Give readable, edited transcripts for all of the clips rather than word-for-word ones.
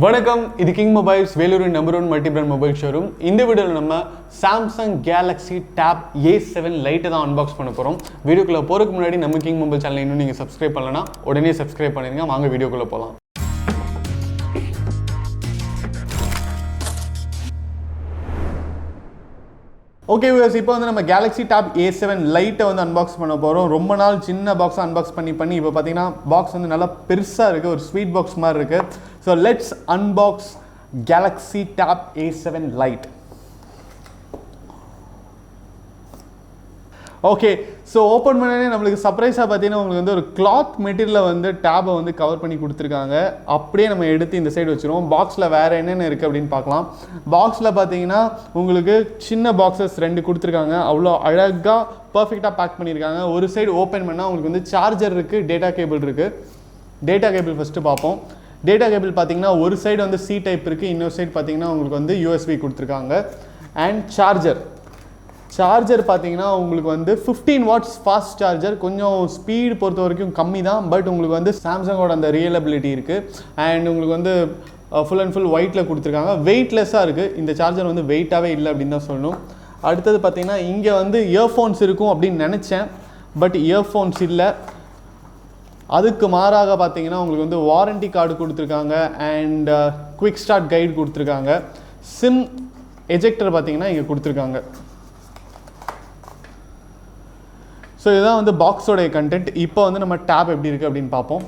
வணக்கம், இது king mobiles வேலூரின் number 1 multi brand mobile showroom. இந்த வீடியோவில் நம்ம சாம்சங் கேலக்ஸி டேப் A7 லைட்டை தான் அன்பாக்ஸ் பண்ண போகிறோம். வீடியோக்குள்ளே போகிறதுக்கு முன்னாடி நம்ம கிங் மொபைல் சேனலை இன்னும் நீங்கள் சப்ஸ்கிரைப் பண்ணலன்னா உடனே சப்ஸ்கிரைப் பண்ணிடுங்க. வாங்க வீடியோக்குள்ளே போகலாம். ஓகே வியூவர்ஸ், இப்போ வந்து நம்ம கேலக்ஸி டேப் A7 லைட்டை வந்து அன்பாக்ஸ் பண்ண போகிறோம். ரொம்ப நாள் சின்ன பாக்ஸை அன்பாக்ஸ் பண்ணி இப்போ பார்த்தீங்கன்னா பாக்ஸ் வந்து நல்லா பெருசாக இருக்குது, ஒரு ஸ்வீட் பாக்ஸ் மாதிரி இருக்குது. So let's unbox Galaxy tab A7 lite. Okay, so open பண்ணனே நம்மளுக்கு சர்ப்ரைஸாக பார்த்தீங்கன்னா உங்களுக்கு வந்து ஒரு கிளாத் மெட்டீரியலில் வந்து டேபை வந்து கவர் பண்ணி கொடுத்துருக்காங்க. அப்படியே நம்ம எடுத்து இந்த சைடு வச்சுருவோம். பாக்ஸில் வேறு என்னென்ன இருக்குது அப்படின்னு பார்க்கலாம். பாக்ஸில் பார்த்தீங்கன்னா உங்களுக்கு சின்ன பாக்ஸஸ் 2 கொடுத்துருக்காங்க. அவ்வளோ அழகாக பர்ஃபெக்டாக பேக் பண்ணியிருக்காங்க. ஒரு சைடு ஓப்பன் பண்ணால் உங்களுக்கு வந்து சார்ஜர் இருக்குது, டேட்டா கேபிள் இருக்குது. டேட்டா கேபிள் ஃபஸ்ட்டு பார்ப்போம். டேட்டா கேபிள் பார்த்தீங்கன்னா ஒரு சைடு வந்து C டைப் இருக்குது, இன்னொரு சைடு பார்த்தீங்கன்னா உங்களுக்கு வந்து USB கொடுத்துருக்காங்க. அண்ட் சார்ஜர் பார்த்தீங்கன்னா உங்களுக்கு வந்து 15 வாட்ஸ் ஃபாஸ்ட் சார்ஜர். கொஞ்சம் ஸ்பீடு பொறுத்த வரைக்கும் கம்மி தான், பட் உங்களுக்கு வந்து சாம்சங்கோட அந்த ரியலபிலிட்டி இருக்குது. அண்ட் உங்களுக்கு வந்து ஃபுல் அண்ட் ஃபுல் ஒயிட்டில் கொடுத்துருக்காங்க. வெயிட்லெஸ்ஸாக இருக்குது. இந்த சார்ஜர் வந்து வெயிட்டாகவே இல்லை அப்படின்னு தான் சொல்லணும். அடுத்தது பார்த்தீங்கன்னா இங்கே வந்து இயர்ஃபோன்ஸ் இருக்கும் அப்படின்னு நினச்சேன், பட் இயர்ஃபோன்ஸ் இல்லை. அதுக்கு மாறாக பார்த்தீங்கன்னா உங்களுக்கு வந்து வாரண்டி கார்டு கொடுத்துருக்காங்க. அண்ட் குவிக் ஸ்டார்ட் கைடு கொடுத்துருக்காங்க. சிம் எஜெக்டர் பார்த்தீங்கன்னா இங்கே கொடுத்துருக்காங்க. ஸோ இதுதான் வந்து பாக்ஸோடைய கண்டென்ட். இப்போ வந்து நம்ம டேப் எப்படி இருக்குது அப்படின்னு பார்ப்போம்.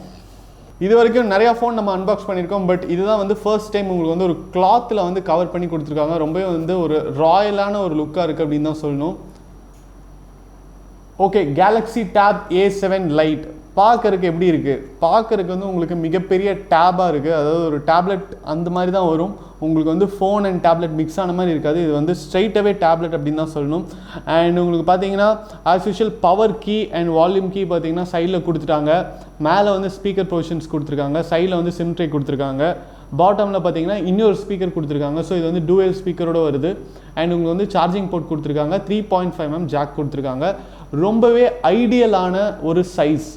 இது வரைக்கும் நிறையா ஃபோன் நம்ம அன்பாக்ஸ் பண்ணியிருக்கோம், பட் இதுதான் வந்து ஃபர்ஸ்ட் டைம் உங்களுக்கு வந்து ஒரு கிளாத்தில் வந்து கவர் பண்ணி கொடுத்துருக்காங்க. ரொம்பவே வந்து ஒரு ராயலான ஒரு லுக்காக இருக்குது அப்படின்னு தான் சொல்லணும். Okay, Galaxy tab A7 light பார்க்கறதுக்கு எப்படி இருக்குது? பார்க்கறதுக்கு வந்து உங்களுக்கு மிகப்பெரிய டேபாக இருக்குது. அதாவது ஒரு டேப்லெட் அந்த மாதிரி தான் வரும். உங்களுக்கு வந்து ஃபோன் அண்ட் டேப்லெட் மிக்ஸ் ஆன மாதிரி இருக்காது. இது வந்து ஸ்ட்ரைட்டாகவே டேப்லெட் அப்படின்னு தான் சொல்லணும். அண்ட் உங்களுக்கு பார்த்தீங்கன்னா as usual power key and volume key பார்த்தீங்கன்னா சைடில் கொடுத்துட்டாங்க. மேலே வந்து ஸ்பீக்கர் பொசிஷன்ஸ் கொடுத்துருக்காங்க. சைடில் வந்து சிம் ட்ரே கொடுத்துருக்காங்க. பாட்டமில் பார்த்தீங்கன்னா இன்னொரு ஸ்பீக்கர் கொடுத்துருக்காங்க. ஸோ இது வந்து டூவல் ஸ்பீக்கரோடு வருது. அண்ட் உங்களுக்கு வந்து சார்ஜிங் போர்ட் கொடுத்துருக்காங்க. 3.5mm ஜாக் கொடுத்துருக்காங்க. ரொம்பவே ஐடியலான ஒரு சைஸ்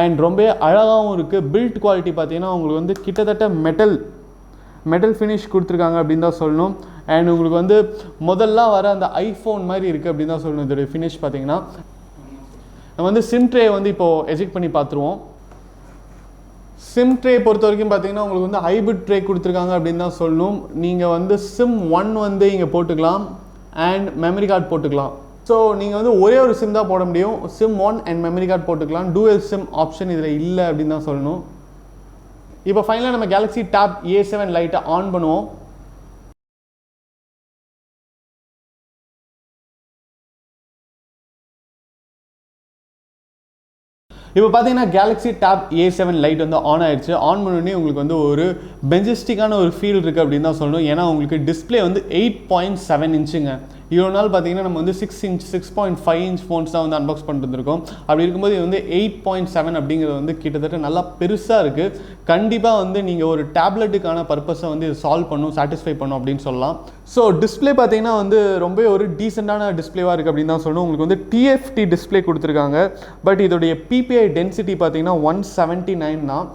அண்ட் ரொம்ப அழகாகவும் இருக்குது. பில்ட் குவாலிட்டி பார்த்தீங்கன்னா உங்களுக்கு வந்து கிட்டத்தட்ட மெட்டல் ஃபினிஷ் கொடுத்துருக்காங்க அப்படின்னு தான் சொல்லணும். அண்ட் உங்களுக்கு வந்து முதல்ல வர அந்த ஐஃபோன் மாதிரி இருக்குது அப்படின்னு தான் சொல்லணும். இதோடைய ஃபினிஷ் பார்த்தீங்கன்னா நம்ம வந்து சிம் ட்ரே வந்து இப்போது எஜெக்ட் பண்ணி பார்த்துருவோம். சிம் ட்ரே பொறுத்த வரைக்கும் பார்த்தீங்கன்னா உங்களுக்கு வந்து ஹைபிரிட் ட்ரே கொடுத்துருக்காங்க அப்படின்னு தான் சொல்லணும். நீங்கள் வந்து சிம் 1 வந்து இங்கே போட்டுக்கலாம் அண்ட் மெமரி கார்டு போட்டுக்கலாம். ஸோ நீங்கள் வந்து ஒரே ஒரு சிம் தான் போட முடியும். சிம் 1 அண்ட் மெமரி கார்டு போட்டுக்கலாம். டூவல் சிம் ஆப்ஷன் இதில் இல்லை அப்படின்னு தான் சொல்லணும். இப்போ ஃபைனலாக நம்ம கேலக்ஸி டேப் A7 லைட்டை ஆன் பண்ணுவோம். இப்போ பார்த்தீங்கன்னா கேலக்ஸி டேப் A7 லைட் வந்து ஆன் ஆயிடுச்சு. ஆன் பண்ணோடனே உங்களுக்கு வந்து ஒரு பெஞ்சஸ்டிக்கான ஒரு ஃபீல் இருக்குது அப்படின்னு தான் சொல்லணும். ஏன்னா உங்களுக்கு டிஸ்பிளே வந்து 8.7 இன்ச்சுங்க. இவ்வளோ நாள் பார்த்தீங்கன்னா நம்ம வந்து 6 இன்ச் 6.5 இன்ச் ஃபோன்ஸ் தான் வந்து அன்பாக்ஸ் பண்ணிட்டு இருக்கோம். அப்படி இருக்கும்போது இது வந்து 8.7 அப்படிங்கிறது வந்து கிட்டத்தட்ட நல்லா பெருசாக இருக்குது. கண்டிப்பாக வந்து நீங்கள் ஒரு டேப்லெட்டுக்கான பர்பஸை வந்து இது சால்வ் பண்ணும், சாட்டிஸ்ஃபை பண்ணும் அப்படின்னு சொல்லலாம். ஸோ டிஸ்பிளே பார்த்தீங்கன்னா வந்து ரொம்ப ஒரு டீசெண்டான டிஸ்பிளேவாக இருக்குது அப்படின்னு தான் சொல்லணும். உங்களுக்கு வந்து TFT டிஸ்பிளே கொடுத்துருக்காங்க. பட் இதோடைய PPI டென்சிட்டி பார்த்தீங்கன்னா 179 தான்.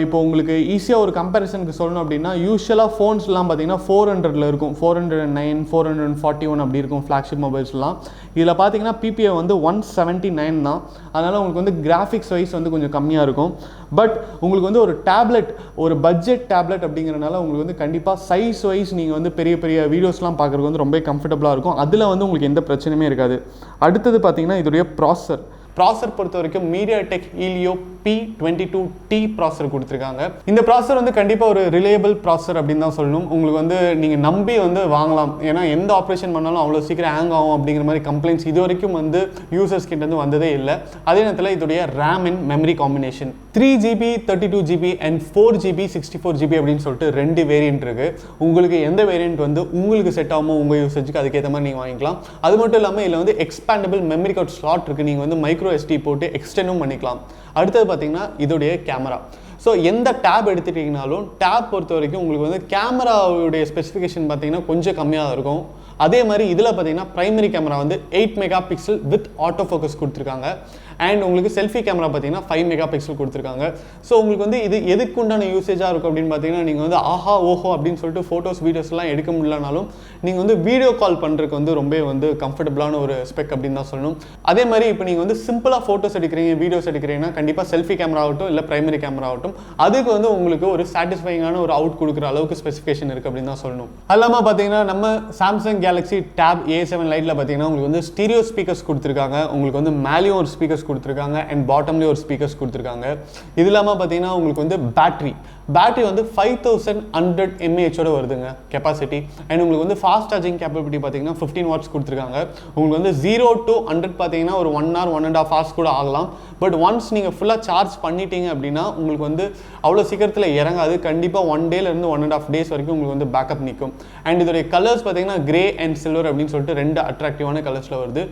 இப்போ உங்களுக்கு ஈஸியாக ஒரு கம்பேரிசனுக்கு சொல்லணும் அப்படின்னா யூஸ்வலாக ஃபோன்ஸ்லாம் பார்த்தீங்கன்னா 400 இருக்கும், 409 441 அப்படி இருக்கும் ஃப்ளாக்ஷிப் மொபைல்ஸ்லாம். இதில் பார்த்தீங்கன்னா PPI வந்து 179 தான். அதனால் உங்களுக்கு வந்து கிராஃபிக்ஸ் வைஸ் வந்து கொஞ்சம் கம்மியாக இருக்கும். பட் உங்களுக்கு வந்து ஒரு டேப்லெட், ஒரு பட்ஜெட் டேப்லெட் அப்படிங்கிறனால உங்களுக்கு வந்து கண்டிப்பாக சைஸ் வைஸ் நீங்கள் வந்து பெரிய பெரிய வீடியோஸ்லாம் பார்க்குறதுக்கு வந்து ரொம்ப கம்ஃபர்டபுளாக இருக்கும். அதில் வந்து உங்களுக்கு எந்த பிரச்சனையுமே இருக்காது. அடுத்தது பார்த்தீங்கன்னா இதோடைய ப்ராசர் பொறுத்த வரைக்கும் MediaTek Helio P22T ப்ராசர் கொடுத்துருக்காங்க. இந்த ப்ராசர் வந்து கண்டிப்பாக ஒரு ரிலையபிள் ப்ராசர் அப்படின்னு தான் சொல்லணும். உங்களுக்கு வந்து நீங்கள் நம்பி வந்து வாங்கலாம். ஏன்னா எந்த ஆப்ரேஷன் பண்ணாலும் அவ்வளோ சீக்கிரம் ஹேங் ஆகும் அப்படிங்கிற மாதிரி கம்ப்ளைண்ட்ஸ் இது வரைக்கும் வந்து யூசர்ஸ் கிட்ட வந்து வந்ததே இல்லை. அதே நேரத்தில் இதோடைய RAM and memory combination 3GB 32GB and 4GB 64GB அப்படின்னு சொல்லிட்டு 2 வேரியன்ட் இருக்குது. உங்களுக்கு எந்த வேரியன்ட் வந்து உங்களுக்கு செட் ஆகுமோ உங்கள் யூசேஜுக்கு அதுக்கேற்ற மாதிரி நீங்கள் வாங்கிக்கலாம். அது மட்டும் இல்லாமல் இதில் வந்து எக்ஸ்பேண்டபிள் மெமரி கார்டு ஸ்லாட் இருக்குது. நீங்கள் வந்து மைக்ரோ SD போட்டு எக்ஸ்டெண்டும் பண்ணிக்கலாம். அடுத்தது பார்த்தீங்கன்னா இதோடைய கேமரா. ஸோ எந்த டேப் எடுத்துட்டிங்கனாலும் டேப் பொறுத்த வரைக்கும் உங்களுக்கு வந்து கேமராவுடைய ஸ்பெசிஃபிகேஷன் பார்த்தீங்கன்னா கொஞ்சம் கம்மியாக இருக்கும். அதே மாதிரி இதில் பார்த்தீங்கன்னா பிரைமரி கேமரா வந்து 8 mega pixel with auto focus கொடுத்துருக்காங்க. அண்ட் உங்களுக்கு செல்ஃபி கேமரா பார்த்தீங்கன்னா 5 மெகா பிக்சல் கொடுத்துருக்காங்க. ஸோ உங்களுக்கு வந்து இது எதுக்கு உண்டான யூசேஜாக இருக்கும் அப்படின்னு பார்த்தீங்கன்னா, நீங்கள் வந்து ஆஹா ஓஹோ அப்படின்னு சொல்லிட்டு ஃபோட்டோஸ் வீடியோஸ்லாம் எடுக்க முடியலனாலும் நீங்கள் வந்து வீடியோ கால் பண்ணுறதுக்கு வந்து ரொம்ப வந்து கம்ஃபர்டபுளான ஒரு ஸ்பெக் அப்படின்னு தான் சொல்லணும். அதே மாதிரி இப்போ நீங்கள் வந்து சிம்பிளாக ஃபோட்டோஸ் எடுக்கிறீங்க, வீடியோஸ் எடுக்கிறீங்கன்னா கண்டிப்பாக செல்ஃபி கேமரா ஆகட்டும் இல்லை பிரைமரி கேமரா ஆகட்டும், அதுக்கு வந்து உங்களுக்கு ஒரு சாட்டிஸ்ஃபைங்கான ஒரு அவுட் கொடுக்குற அளவுக்கு ஸ்பெசிஃபிகேஷன் இருக்குது அப்படின்னு தான் சொல்லணும். அது இல்லாமல் பார்த்தீங்கன்னா நம்ம சாம்சங் கேலக்ஸி டேப் A7 லைட்டில் பார்த்தீங்கன்னா உங்களுக்கு வந்து ஸ்டீரியோ ஸ்பீக்கர்ஸ் கொடுத்துருக்காங்க. உங்களுக்கு வந்து மேலேயும் ஒரு ஸ்பீக்கர்ஸ் கொடுத்துருக்காங்க அண்ட் பாட்டம்லேயும் ஒரு ஸ்பீக்கர்ஸ் கொடுத்துருக்காங்க. இது இல்லாமல் பார்த்தீங்கன்னா உங்களுக்கு வந்து பேட்டரி வந்து 5100 mAh வருதுங்க கெப்பாசிட்டி. அண்ட் உங்களுக்கு வந்து ஃபாஸ்ட் சார்ஜிங் கேப்பபிலிட்டி பார்த்தீங்கன்னா 15 வாட்ஸ் கொடுத்துருக்காங்க. உங்களுக்கு வந்து 0 to 100 பார்த்தீங்கன்னா ஒரு 1 hour 1.5 hours கூட ஆகலாம். பட் ஒன்ஸ் நீங்கள் ஃபுல்லாக சார்ஜ் பண்ணிட்டீங்க அப்படின்னா உங்களுக்கு வந்து அவ்வளோ சீக்கிரத்தில் இறங்காது. கண்டிப்பாக 1 டேலேருந்து 1.5 days வரைக்கும் உங்களுக்கு வந்து பேக்கப் நிற்கும். அண்ட் இதோடைய கலர்ஸ் பார்த்தீங்கன்னா கிரே அண்ட் சில்வர் அப்படின்னு சொல்லிட்டு 2 அட்ராக்டிவான கலர்ஸில் வருது.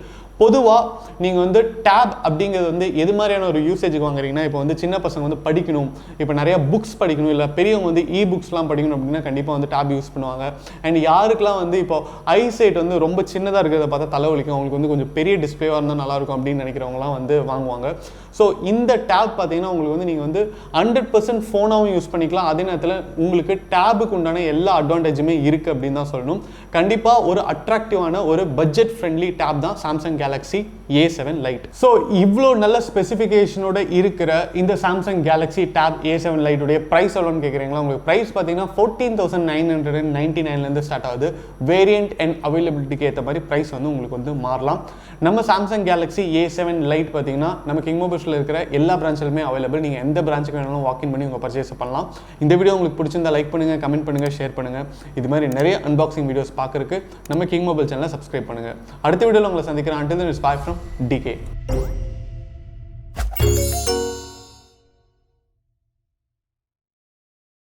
பொதுவாக நீங்கள் வந்து டேப் அப்படிங்கிறது வந்து எது மாதிரியான ஒரு யூசேஜுக்கு வாங்குறீங்கன்னா, இப்போ வந்து சின்ன பசங்க வந்து படிக்கணும், இப்போ நிறைய புக்ஸ் படிக்கணும், இல்லை பெரியவங்க வந்து புக்ஸ்லாம் படிக்கணும் அப்படின்னா கண்டிப்பாக வந்து டேப் யூஸ் பண்ணுவாங்க. அண்ட் யாருக்கெல்லாம் வந்து இப்போ ஐசைட் வந்து ரொம்ப சின்னதாக இருக்கிறத பார்த்தா தலைவலிக்கும், அவங்களுக்கு வந்து கொஞ்சம் பெரிய டிஸ்பிளேவாக இருந்தால் நல்லாயிருக்கும் அப்படின்னு நினைக்கிறவங்களாம் வந்து வாங்குவாங்க. ஸோ இந்த டேப் பார்த்தீங்கன்னா உங்களுக்கு வந்து நீங்கள் வந்து 100% ஃபோனாகவும் யூஸ் பண்ணிக்கலாம். அதே நேரத்தில் உங்களுக்கு டேபுக்கு உண்டான எல்லா அட்வான்டேஜுமே இருக்குது அப்படின்னு தான் சொல்லணும். கண்டிப்பாக ஒரு அட்ராக்டிவான ஒரு பட்ஜெட் ஃப்ரெண்ட்லி டேப் தான் Samsung Galaxy A7 lite. So இவ்வளோ நல்ல ஸ்பெசிஃபிகேஷனோட இருக்கிற இந்த சாம்சங் கேலக்ஸி டேப் A7 லைட்டுடைய ப்ரைஸ் எவ்வளோன்னு கேட்குறீங்களா? உங்களுக்கு ப்ரைஸ் பார்த்தீங்கன்னா 14,999 ஸ்டார்ட் ஆகுது. வேரியன்ட் அண்ட் அவைலபிலிட்டிக்கு ஏற்ற மாதிரி ப்ரைஸ் வந்து உங்களுக்கு வந்து மாறலாம். நம்ம சாம்சங் கேலக்ஸி A7 லைட் பார்த்தீங்கன்னா நம்ம கிங் மொபைல்ஸில் இருக்கிற எல்லா பிரான்ச்சிலுமே அவைலபிள். நீங்கள் எந்த பிரான்ச்சுக்கு வேணாலும் வாக்கின் பண்ணி உங்கள் பர்ச்சேஸ் பண்ணலாம். இந்த வீடியோ உங்களுக்கு பிடிச்சிருந்தா லைக் பண்ணுங்கள், கமெண்ட் பண்ணுங்கள், ஷேர் பண்ணுங்கள். இது மாதிரி நிறைய அன்பாக்சிங் வீடியோஸ் பார்க்குறதுக்கு நம்ம கிங் மொபைல் சேனலை சப்ஸ்கிரைப் பண்ணுங்கள். அடுத்த வீடியோவில் உங்களை சந்திக்கிறேன். Until then, it's bye from DK.